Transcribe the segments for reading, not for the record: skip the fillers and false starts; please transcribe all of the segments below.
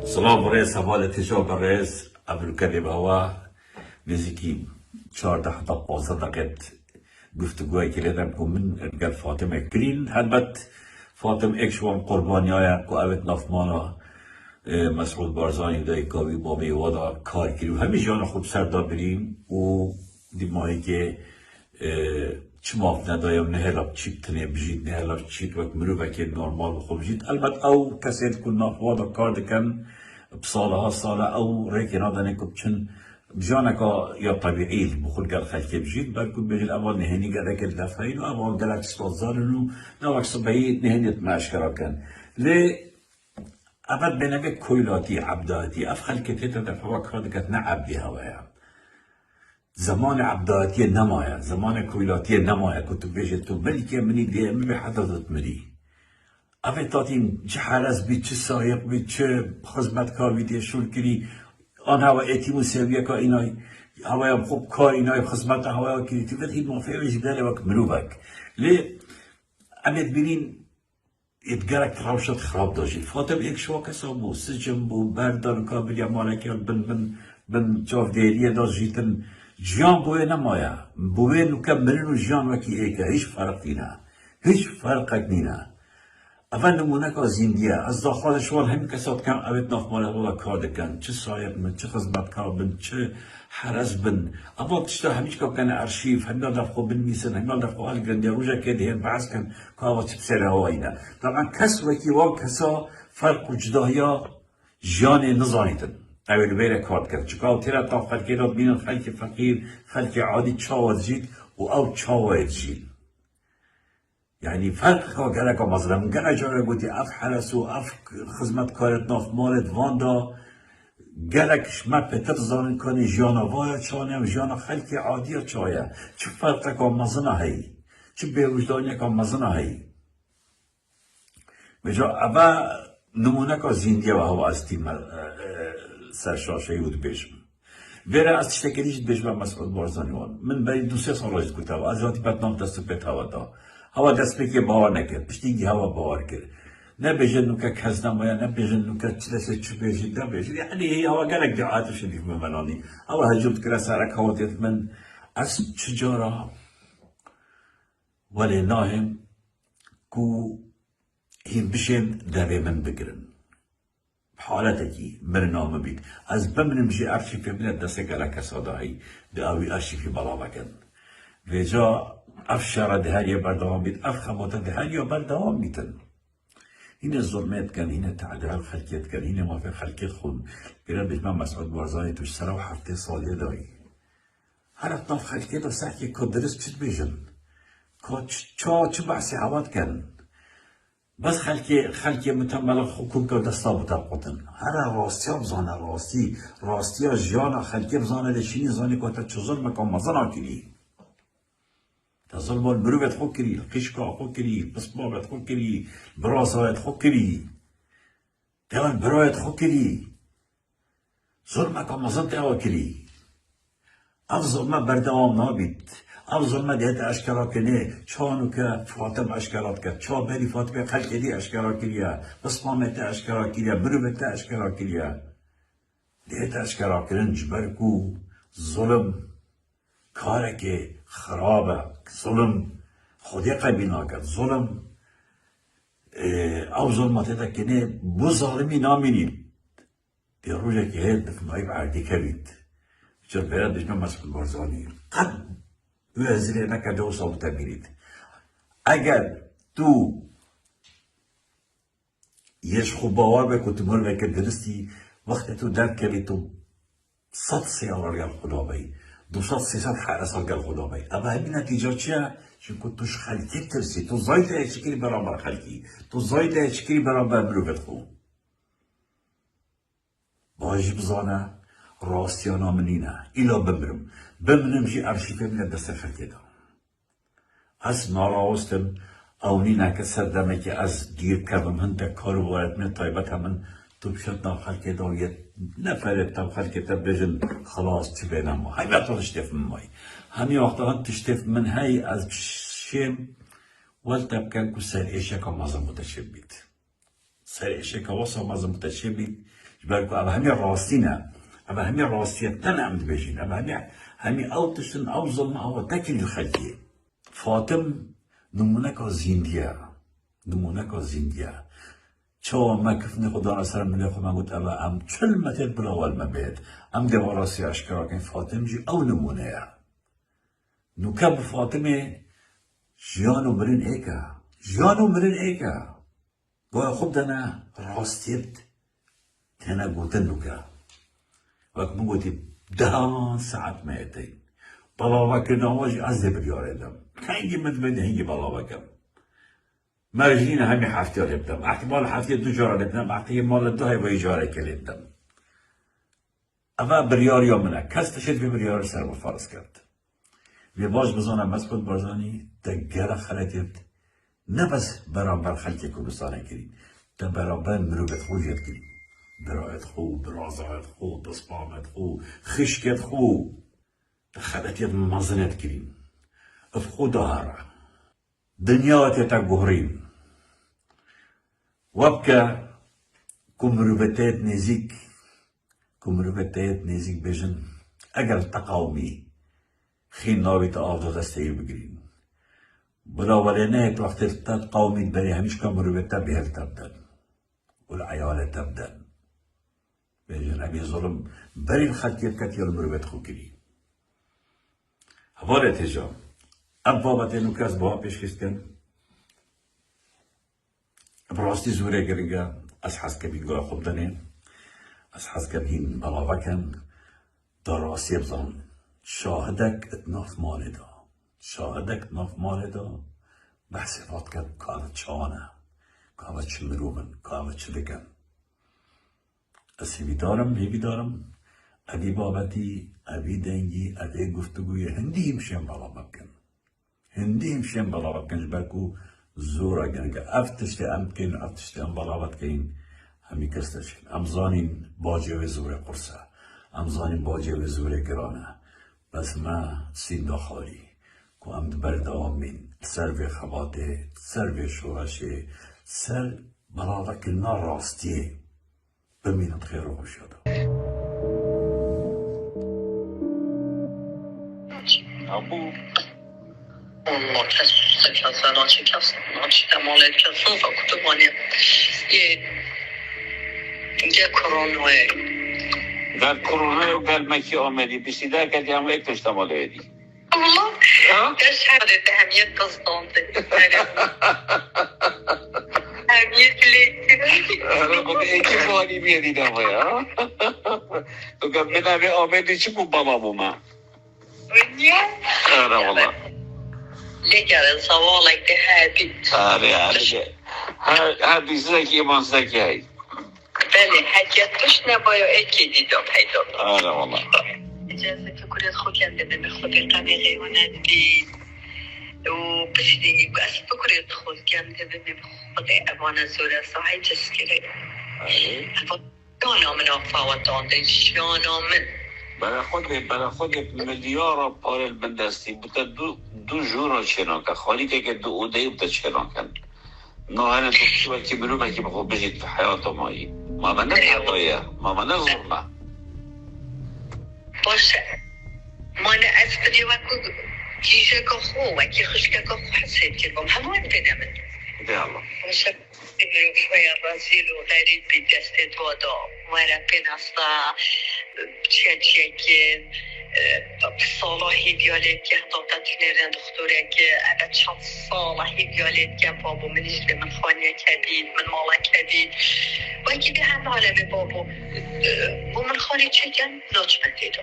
سلام رئیس حوالت شما رئیس عبدالکریم هوا نزدیکی 14 تا 15 دقیقه گفتگوی کردم که من اگر فاطمه کرین البته فاطمه اکشوان قربانی های که اوت نفمانا مسعود بارزانی دای کاوی با میوادا کار کردیم همه جان خوب سردار بریم و دیمایی که چماف ندایم نه هلاب چیت تنه بجید نه هلاب چیت وقت مرو وقت نرمال خوب بجید البته او کسی که نفوادا کار دکن بسالها ساله او ریکی نادنه که بچن بجانکا یا طبیعی بخور قال خلقی بجید برکو بجید اول نهینی قده که دفعین و اول قلق سوزارنو نوک صبحی نهینیت معشکرا کن لی اول بنابه کویلاتی عبداتی اف خلقی تیتا دفعه کار دکت نه عبدی هوایا زمان عبداتی نمایا زمان کویلاتی نمایا کتو بجید تو ملکی منی دیمی به حدادت مری اوه تاتیم چه حرس بید چه سایق بید چه خدمتکار بید شول کری آن هوا ایتیمو سویه که اینای هوایم خوب کار اینای خدمت هوایا کری تو وقتی موفقش داره وقت مروبک لی امید بینین اتگرک روشت خراب داشتی فاطم یک شوا کسا بو سجن بو بردار کابل یا مالکی بن جاف دیریه داشتن جیان بوه نمایا بوه نکه مرنو جیان وکی ایکه هیچ فرق دینا هیچ فرق نینا اول نمونه که زندگیه از داخل شوال همین کسات کم اوید ناف ماله ولا کار دکن چه سایق من چه خدمتکار بن چه حرس بن اول تشتا همیش که کنه ارشیف همیال دفعه بن میسن همیال دفعه حال گنده روژه که دهن بحث کن که آوا چه بسره هوا اینا طبعا کس وکی وال کسا فرق و جداهیا جان نزانیدن اول بیره کار کرد چکاو تیره تا خلقی را بینن خلق فقیر خلق عادی چاوز جید و او چاوز جید يعني فرق كاكا كا مظلم كان جارة قلتي اف حرس و اف خدمت كارت ناف مالت واندا گلک ما پتر زانن کنی جانا وایا چانم جانا خلقی عادی چایا چه فرق که مزنا هی چه بیوجدانی که مزنا هی بجا ابا نمونه که زندگی و هوا از تیم سرشاشه یود بشم وره از تشتکلیش بشم مسعود بارزانی وان من برای دو سه سال راجد کتاب از وقتی پتنام دست پت هوا دا هوا دست پکی باور نکرد پشتینگی هوا باور کرد نه بجن که کس نمایا نه بجن که چلسه چه بجید نه بجید یعنی هوا گرک دعاتو شدید منانی هوا هجوت کرد سرک هواتیت من از چجارا ولی ناهم کو هیم بشین دوی من بگرن حالتکی مرنامه بید از بمنم جی ارشیفی بینه دسته گلک سادایی دعوی ارشیفی بلا بکن و جا افشار دهری بردوام بید افخمات دهری بردوام بیتن این ظلمت کن این تعدیل خلقیت کن این موافق خلقیت خون بیرن بجمع مسعود بارزانی توش سر و هفته سالیه دایی هر اطناف خلقیت و سرکی که درست چید بیشن که چه بحثی حواد کن بس خلقی متمل حکوم که دستا بطبقتن هر راستی ها بزانه راستی ها جیانا خلقی بزانه لشینی زانی که تا چه ظلم که مزنا کنی تا ظلم المروبت خود کری القشقا خود کری بسبابت خود کری براسایت خود کری تمام برایت خود کری ظلم که مزن تاوا کری اف ظلم بردوام نابید اف ظلم دیت اشکرا کنه چانو که فاطم اشکرات کرد چا بری فاطمه خلق دی اشکرا کریا بسمامت اشکرا کریا مروبت اشکرا کریا دیت اشکرا کرن جبرکو ظلم کاره که خرابه ظلم خودی قبیل ناکرد ظلم او ظلمت تا کنه بو ظالمی نامینید دی روژه که هید نایب عردی کرید چون برد بجمع مسئول بارزانی قد وزیر نکرده و صابت میرید اگر تو یش خوب باور بکن تو مر بکن درستی وقتی تو درک کردی تو 100 سیاره گل خدا بایی 200 300 حرسان گل خدا بایی اما همین نتیجه چیه؟ چون که توش خلقی ترسی تو زاید اچکری برابر خلقی تو زاید اچکری برابر مروبت خون باجی بزانه راستیانا منینه ایلا بمرم جی ارشیفه من دست خلقی دا از ناراستم اونینه که سردمه که از گیر کردم هنده کارو باید من طایبت همون تو بشد نا خلقی دا یه نفره تا خلقی تا بجن خلاص چی بینم ما همی تا تشتف من مای همی وقتا هم تشتف من هی از شیم والتبكن كسر إيشك ومازم متشبت سر إيشك وصل مازم متشبت جبالكو أبا همي الراستينا أبا همي الراستية تنعم دبيجين أبا همي أو تشن أو ظلم أو تاكل الخلقية فاطم نمونك زندية چو ما کفنی خدا را سر ملی خود من گفت اما چل متر بلاول مبید دواراسی اشکرا کن فاطم جی او نمونه یا نوکب فاطمه جیانو مرین ایکا گویا خوب دانا راستیت تینا گوتن نوکا وقت من گوتی 10 ساعت میتی بلاوا کردن واجی از ده بریاره دم هنگی مدمنی هنگی بلاوا کم مرجين همي حفتي لبدم احتمال حفتي 2 جاره لبدم احتمال 2 هاي اجاره كلبدم اما بريار يوم منك كاس تشد بريار سر وفارس کرد و باز بزانم مسعود بارزانی تگره خلطت نه بس برابر خلق کردستان کرد تا برابر مروبت خو جد کرد برایت خو برازایت خو بسپامت خو خشکت خو خلطت مزنت کرد اف خو داره دنیا تتا گهرین وابکا کمروبتات نزیک بجن اگر تقاومی خین ناوی تا آفده دسته بگرین بلاولینه وقت التات قومي بري هميش كمروبتا بهل تبدن والعيالة تبدن بيجن أبي ظلم بري الخلقية كتير المروبت خوكري هفارة تجام أبوابتين وكاس بها بيش كستن براستي زوري قرقا أسحس كبين قوة خبدنين أسحس كبين بلاوكن دراسي بظن شاهدك اتناف مالدا بحثيات كانت شانه كانت شمرومن كانت شلقن أسيبي دارم أدي بابتي أبي دنجي أدي گفتگوی هندي مشين بلا جبالكو زورا جنگا أفتشتي أمكن أفتشتي أم بلا كين همي كستشين أمزانين باجي وزوري قرصة أمزانين باجي وزوري قرانه بس ما سين داخلي كو أمد بردامين سر في خباته سر في شورشه سر بلاوك النار راستيه بمين خير وشهاده أبو والله كسر ناشي تمالت كسر فكتباني يا كورونا قال كورونا وقال مكي آمدی بسیده کدی هم یک تشتمال هدی والله ايش هذا أهمية تصدمت أهمية أنا قلت ایکی فانی بیدی نمایه تو قبل نمی آمدی چی بود بابا بوما آره والله لقى سوالك ده هابي هر بیزده که ایمان زکی هی بله حاجتش نباید اکی دیدم پیدا آره والله اجازه که کنید خوکم بدم خودی قبیقی و ندید و بشیدی بس بکنید خوکم بدم خودی اوان زوره ساحی تسکره جانا من آفاوتان ده جانا من برای خود ملیارا پارل بندستی بوده دو جورا چنان خالی که دو اوده بوده چنان کن نه هنه تو شو که برومه که بخواه بجید في حياته مایی ما من نظرمه ما من نظرمه باشه ما نه اسپدی وکو کیشه که خو وکی خشکه که خو حسید کردم همون بینمن ده الله باشه شوية رازيل وغريب بدست تودا ورا بناستا تشيكين صلاحي ديالك هضبت تنيرن دكتورك أبد شخص صلاحي ديالك بابو من يجري من خانية كبير من مالا كبير وكي بهم عالم بابو ومن خانية تشيكين نوش بنديدو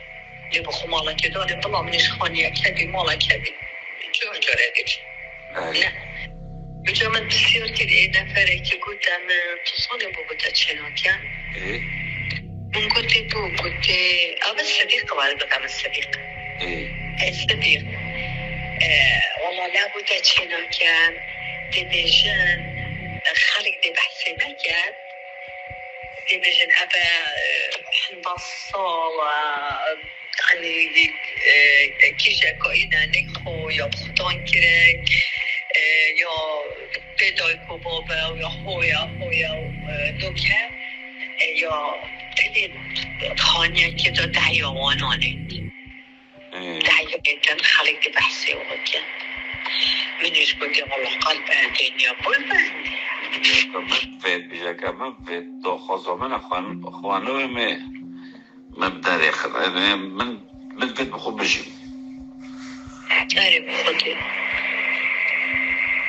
يبخو مالا كدو بلا منش خانية كبير مالا كبير جور جورديش نه بجا من بسیار که این نفره که گفتم تصانی بوده چنانکن من گفته اول صدیق وارد بودم الصديق والله لا بوده چنانکن دیبیجن خالق دی بحثی نکرد دیبیجن ابا حنبصال يعني كيجا كاينة نخو يا بخطان كرك یا بدای بابا یا هویا دوکه یا دلی خانیه که دا دهیاوانانه دهیاوانان خلق دی بحثی اوکه منش بودی الله قلب دنیا بلبند من بیجا که من دو خوزا من خوانوی من بدارخ من فيت بخوب بجيب داري بخودي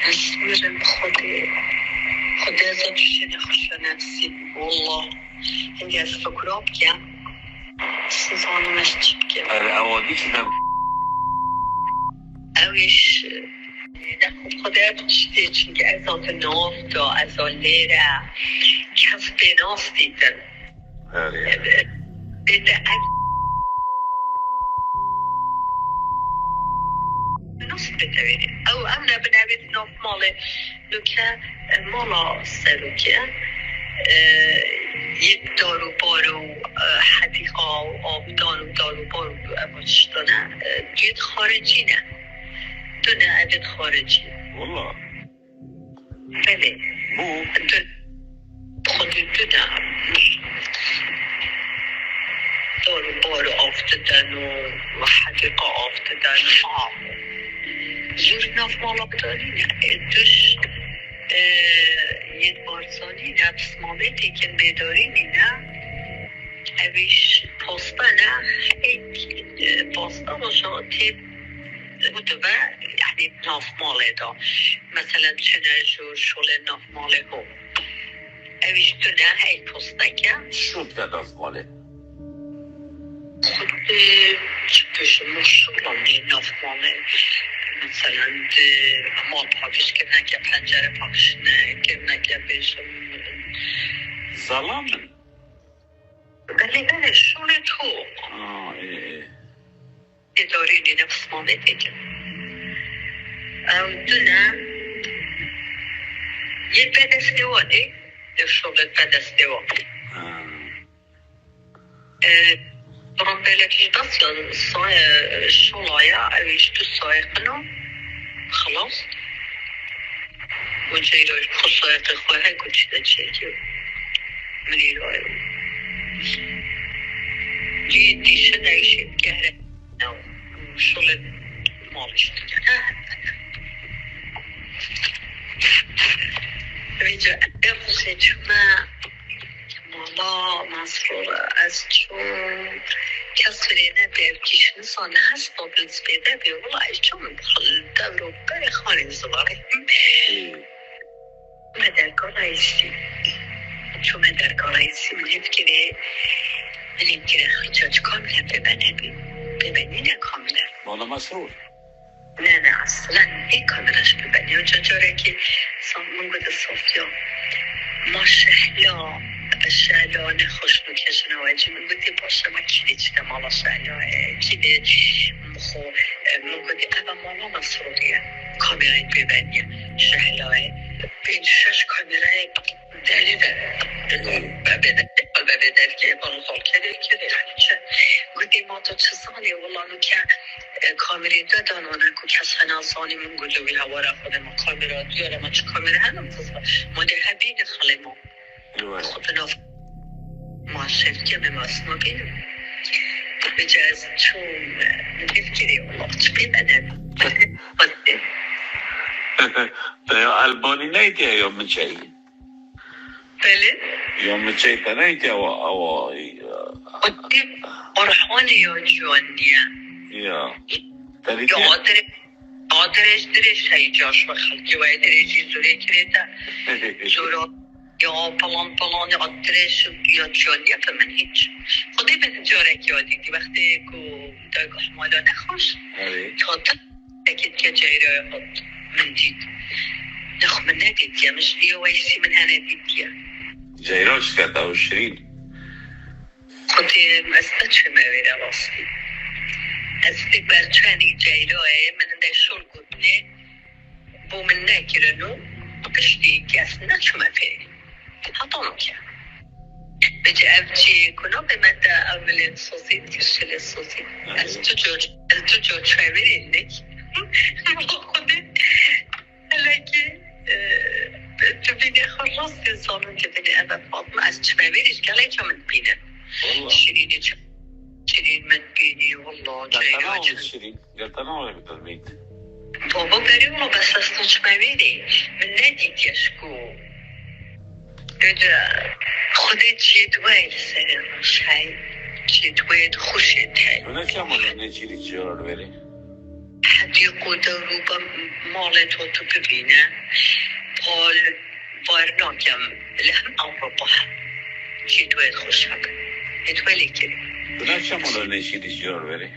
أسمر بخودي خودي أزاد شيني خوش نفسي والله عندي أسفكراب كم سيزانو مسجد كم الأوادي كده أويش نخود خودي أتشتي چونك أزاد ناف دا أزاد ليرة كف بناف ديدن بده نص بتویدی او امنا بنوید ناف مال نوکه مالا سروکه یک دارو بارو حدیقه و آبدان و دارو بارو اماشتانه دید خارجی نه دونه عدد خارجی والله بله خودی دونه دارو بارو آفتدن و حدیقه آفتدن و زور ناف مالا داری نه دوش یک بارزانی نفس مامتی که بیداری نه اویش پاستا نه پاستا باشه تیب بوده و یعنی ناف ماله دا مثلا چنرجور شل ناف ماله ها اویش تو نه ای پاستا که شد که ناف ماله خود چه مشغولم دی ناف ماله مثلا مال پاکش کردن که پنجره پاکش نکردن که بشم ظلام بله شون تو اداری نفس ما دیگه دونه یه بدستوا دی شغلت بدستوا برام بلکی دست سای شلایا اویش تو سای قنو خلاص و جیروش خصایت خواه کچیده چیزی منی رای دیشه نیشید گره شلت مالش دیگه ویجا افزه چونه مالا مسرور از چون کسی نبیر کشن سانه هست با بلز بیده بی والله چون بخل دورو بره خانه زواره مدرگاه رئیسی چون مدرگاه رئیسی من نفکره خیچاج کاملا ببینی نه کاملا مالا مسرور نه اصلا ای کاملاش ببینی اونجا جاره که سامون گوده صوفیا ماشهلا شهلانه خوشنو کشنه و اجی من گوده باشه ما کلی چیده مالا شهلانه کلی مخو من گوده اما مالا مسروریه کامرای ببینی شهلانه بین 6 کامرای دلی ببیدر که بانو خال که چه گوده ما تو چه زانی والله که کامری دادانانه که کس خنازانی من گوده وی هواره خود ما کامرا دیاره ما چه کامره هنم تزا ما ده هبین خاله ما خود ناف ما شرکه به ماسما بینم بجاز چون نفکری والله چه ببینم یا البانی نیتی یا مچهی بله یا مچهی تا نیتی او قدیم قرحانه یا جوانیه یا آدرش درش هایی جاش بخلکی و درشی زوری کریده زورا یا پلان آدرش یا جوانیه به من هیچ خودی به جارک یادی دی وقتی که دایگاه مالا نخوش تا تکید که جایره خود من دید نخو من ندید یا مش یا ویسی من هنه دید یا جایراش کرده و شرین خودی مزده چه مویره واسطی از دی برچانی جایراه من ده شل گودنه بو من نگیرنو بشتی که اصلا چه مفیری حتی نکه بجه اوچی کنا به مده اولین سوزید کشل سوزید از تو جو چه مویره نک خودی راست انسانون که بینه اما فاطمه از چمه بیرش گله چه من بینه والله شیرین من بینی والله قلتناول شيرين قلتناول بالبيت بابا بری اونو بس از تو چمه بیری من ندید یشکو خودت جدوه لسر روشای جدوه خوشت هی هنا كم ولا نجيلي جرار بري حدیق و دروبا مالت و تو ببینه پال بارناکم لهم اوروبا جدوه خوش هکن جدوه لیکری هنا كم ولا نجيلي جرار بري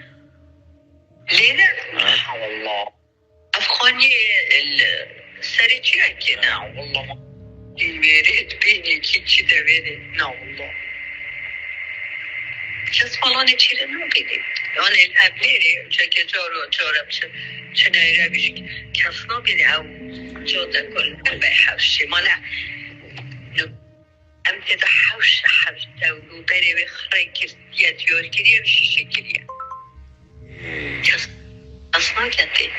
ليلة والله أفغاني السريتي أكينا والله ما يريد بيني كي كذا بيني نا والله كاس فلاني تشيل إنه بيني أنا الأبليري شكل جارو شنايرة بيش كاسنا بيني أو جودة كل بيحوشي ما لا أم كذا حوش حوشته وبري بخري كرتيات يوركريه بشي شكليه اصلا کتی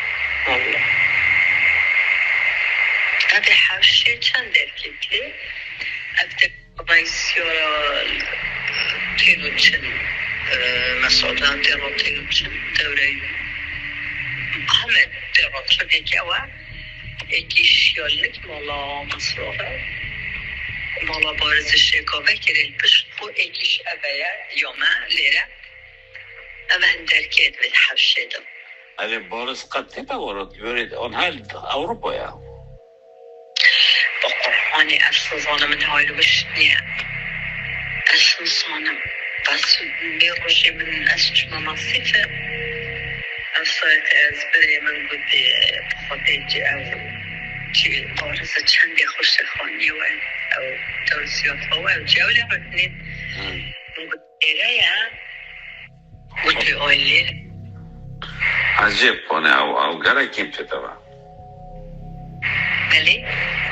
والله ابی حوشی چند درکیتی ابی رئیسیارا تینو چن مسئولان دیرو تینو چن دوره همه دیرو چن یکی اوه یکی شیالک مالا مصروفه مالا بارز شکاوه کریل بشت خو یکیش ابیه یومه لیره اما هندركيت بالحوشيدم هذه بورس قد تطورت يريد أن هل أوروبا يا بقرحاني أصلا من هاي الوشنية أصلا بس بيروشي من أسجم مصيفة أصلا أزبري من قدي بخطيجي أو تي بارزة چندي خوش خاني أو دورسيات هو أو جولة بكنين من قدي رأيها قلت أولي عجيب أنا أو قرأ كم تتبع بلي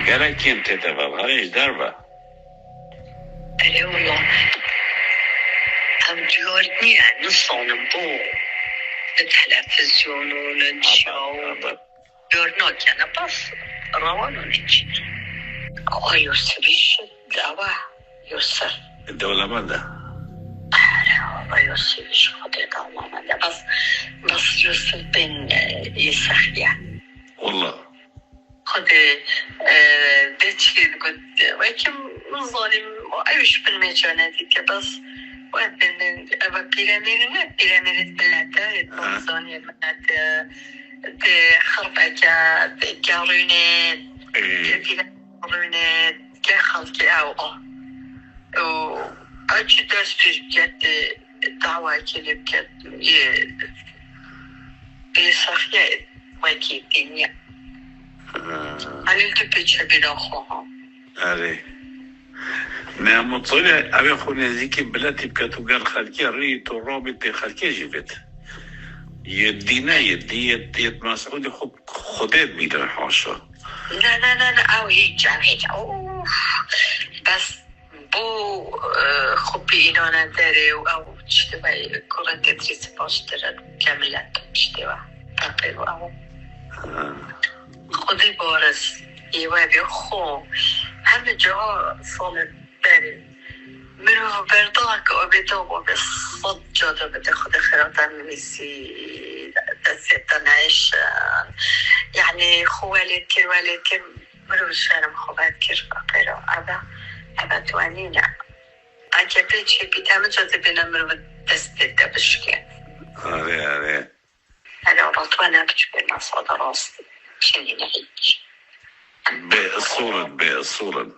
قرأ كم تتبع هايش دربة بلي والله هم جوردني يعني نصانم بو للتلفزيون وللشو جوردنا كان بس روانو نجي يوسفيش دعوة يوسف الدولة ماذا يوسفيش خطيطة ماما بس يوسف بن يسخيا والله خد ديتشي قد ويكم ظالم وأيش بالمجانات بس وقت أبا بيراميد بلاتا التنظانية بلات خربك كارونات كارونات كخلقي أو أجي درس فيش بجد الدعوة كلي بجد بيصخيا وكي الدنيا أنا التبتش بنا أخوها علي نعم طلع أبي أخونا زيكي بلاتي بكاتو قال خالكي ريت ورابط خالكي جبت يدينا يد مسعود خدت بيدن حاشا لا أو هيك بس بو خبي إنانا داري أو تشتوى كورن تدريس باش درد كاملة تشتوى تقيلو أو خدي بارز يوابي خو همه جاها صالت بری منو برداك وبيتوبو بالصد جادا بده خود خيراتا ميسي دستان عيش يعني خوالي كر منو بشارم خوالي كر بقيرو أبا توانينا أجا بيتشي بيت همه جادا بينا منو دست دبشكي علي أنا بطوانا بيش بينا صاد راستي شني نعيش بأصولا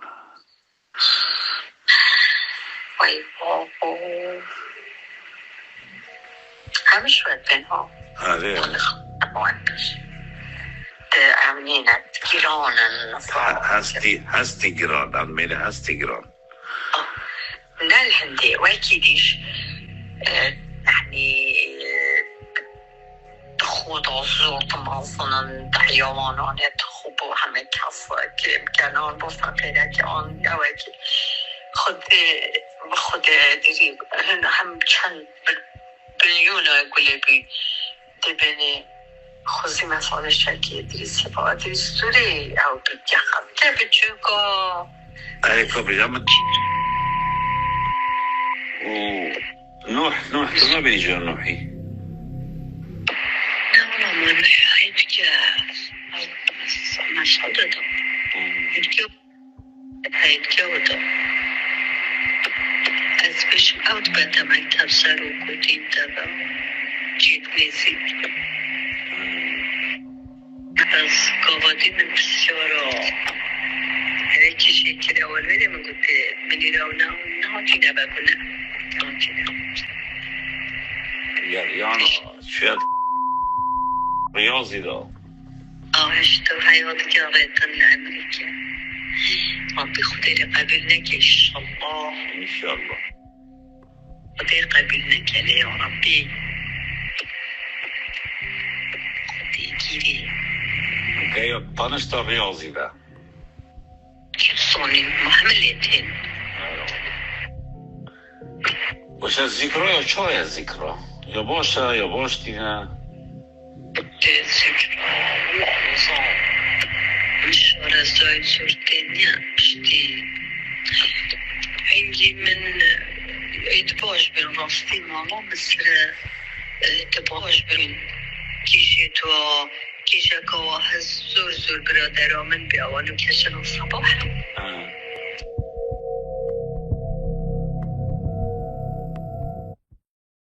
وای بابا همه شوید بینها علي امنينة جيران هستي جيران عمي هستي جيران لا الهندي واكيديش يعني خدا زور تمازنن دعیامانان خوب و همه کس که امکنان با فقیره که آن دواکی خود دیری هم چند بلیون گله بی دبنی خوزی مسئله شکی دیری سفا دیری سوری او بیدی خب که بچوگا عليكم بجامد نوح ما بيجي نوحي والله ما نحيد كاف ما صدده هيتجوده از بش اوت بده مکتب سر و کدیم دبا جید نیزی از قوادی من بسیارا هره کشی که اول بده من گفته منی رو نه تی نبا کنه يعني شوية رياضي ده عشت حياتي قريت الأمريكا ربي خدي قبلناك إن شاء الله إن شاء الله خدي قبلناك يا ربي خدي كيري اوكي طنشت الرياضي ده صوني محملتين وش الذكرى يا شو يا الذكرى يا باشا يا باشتينا الذكرى والله صعب مش رزاي صورتين بشتي عندي من يتباش بين راستي ماما مصر يتباش بين كيشا كوا زور برادرا من بيوانو كشن الصباح